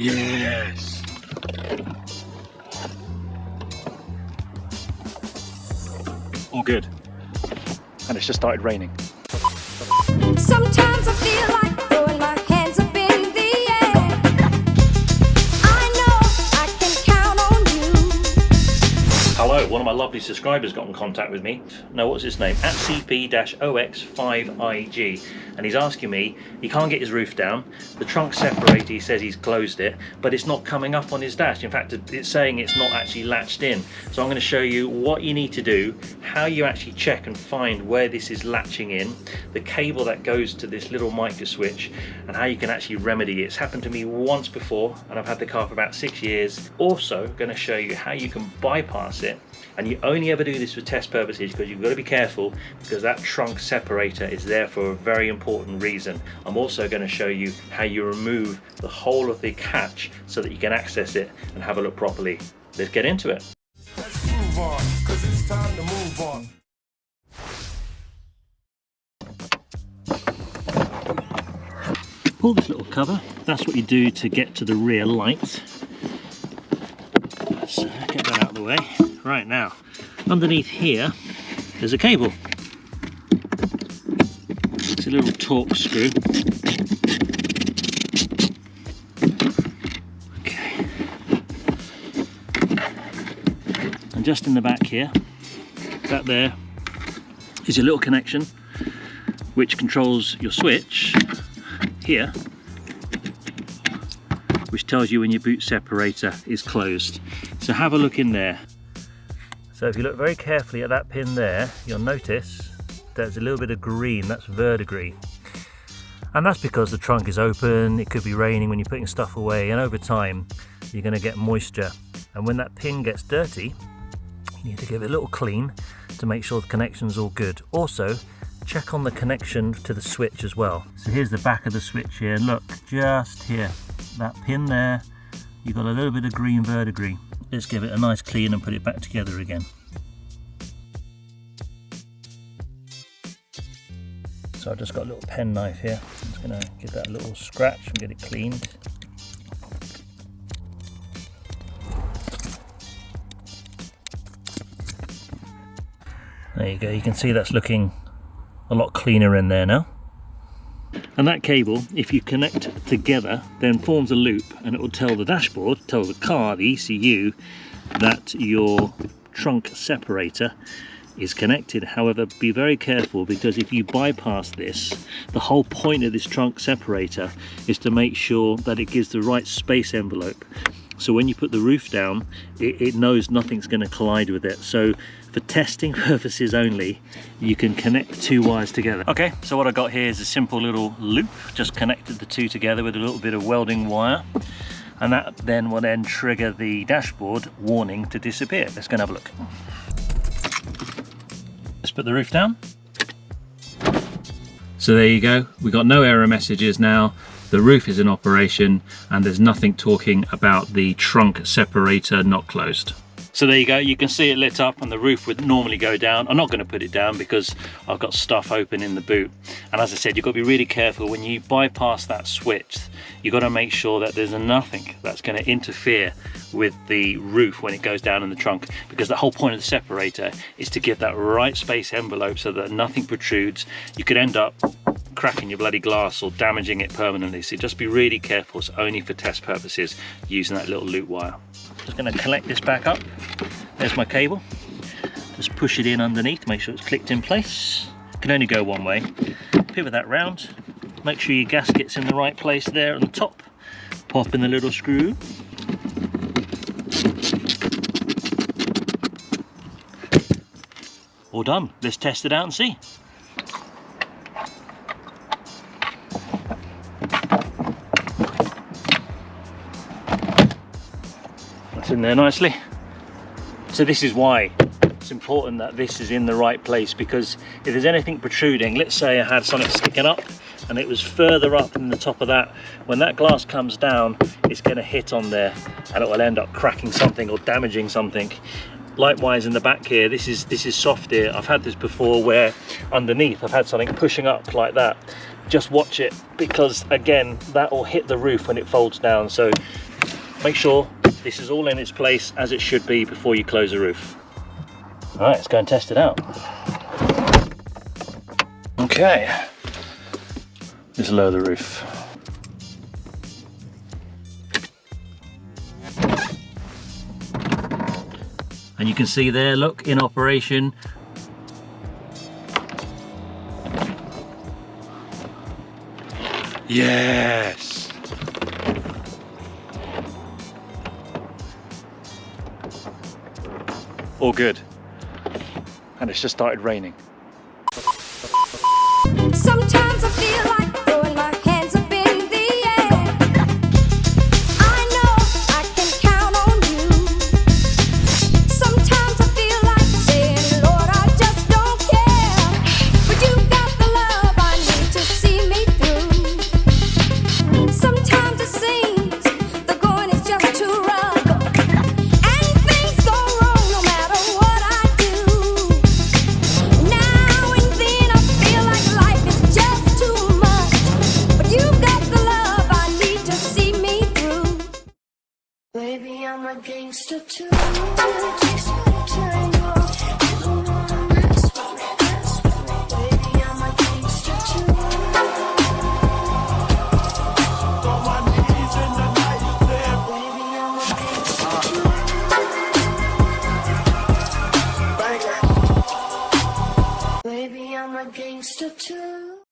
Yes. All good. And it's just started raining. Sometimes I feel like throwing my hands up in the air. I know I can count on you. Hello, one of my lovely subscribers got in contact with me. No, what's his name? At CP-OX5IG. And he's asking me, he can't get his roof down. The trunk separator, he says he's closed it, but it's not coming up on his dash. In fact, it's saying it's not actually latched in. So I'm going to show you what you need to do, how you actually check and find where this is latching in, the cable that goes to this little micro switch, and how you can actually remedy it. It's happened to me once before, and I've had the car for about 6 years. Also, going to show you how you can bypass it. And you only ever do this for test purposes, because you've got to be careful, because that trunk separator is there for a very important reason. I'm also going to show you how you remove the whole of the catch so that you can access it and have a look properly. Let's get into it. Let's move on, 'cause it's time to move on. Pull this little cover. That's what you do to get to the rear light. Let's get that out of the way. Right, now, underneath here, there's a cable. It's a little torque screw. Okay. And just in the back here, that there is your little connection which controls your switch here, which tells you when your boot separator is closed. So have a look in there. So if you look very carefully at that pin there, you'll notice there's a little bit of green, that's verdigris. And that's because the trunk is open, it could be raining when you're putting stuff away, and over time you're going to get moisture. And when that pin gets dirty, you need to give it a little clean to make sure the connection's all good. Also, check on the connection to the switch as well. So here's the back of the switch here, look, just here, that pin there, you've got a little bit of green verdigris. Let's give it a nice clean and put it back together again. So I've just got a little pen knife here. I'm just going to give that a little scratch and get it cleaned. There you go, you can see that's looking a lot cleaner in there now. And that cable, if you connect together, then forms a loop, and it will tell the dashboard, tell the car, the ECU, that your trunk separator is connected. However, be very careful, because if you bypass this, the whole point of this trunk separator is to make sure that it gives the right space envelope. So when you put the roof down, it knows nothing's going to collide with it. So for testing purposes only, you can connect two wires together. Okay, so what I got here is a simple little loop, just connected the two together with a little bit of welding wire. And that then will then trigger the dashboard warning to disappear. Let's go and have a look. Let's put the roof down. So there you go, we got no error messages now. The roof is in operation and there's nothing talking about the trunk separator not closed. So there you go, you can see it lit up, and the roof would normally go down. I'm not going to put it down because I've got stuff open in the boot. And as I said, you've got to be really careful when you bypass that switch. You've got to make sure that there's nothing that's going to interfere with the roof when it goes down in the trunk, because the whole point of the separator is to give that right space envelope so that nothing protrudes. You could end up cracking your bloody glass or damaging it permanently, so just be really careful. It's only for test purposes using that little loop wire. Just going to collect this back up. There's my cable. Just push it in underneath, make sure it's clicked in place. It can only go one way. Pivot that round, make sure your gasket's in the right place there on the top. Pop in the little screw. All done. Let's test it out and see. In there nicely. So this is why it's important that this is in the right place, because if there's anything protruding, let's say I had something sticking up and it was further up than the top of that, when that glass comes down, it's going to hit on there and it will end up cracking something or damaging something. Likewise in the back here, this is soft here. I've had this before where underneath I've had something pushing up like that. Just watch it, because again that will hit the roof when it folds down. So Make sure this is all in its place as it should be before you close the roof. All right, let's go and test it out. Okay, let's lower the roof. And you can see there, look, in operation. Yes. All good. And it's just started raining. Sometimes I feel like throwing my hands up in the air. I know I can count on you. Sometimes I feel like saying, Lord, I just don't care. But you got the love I need to see me through. Sometimes it seems the going is just too rough, and things go wrong no matter what I do. Now and then I feel like life is just too much, but you got the love I need to see me through. Baby, I'm a gangster too.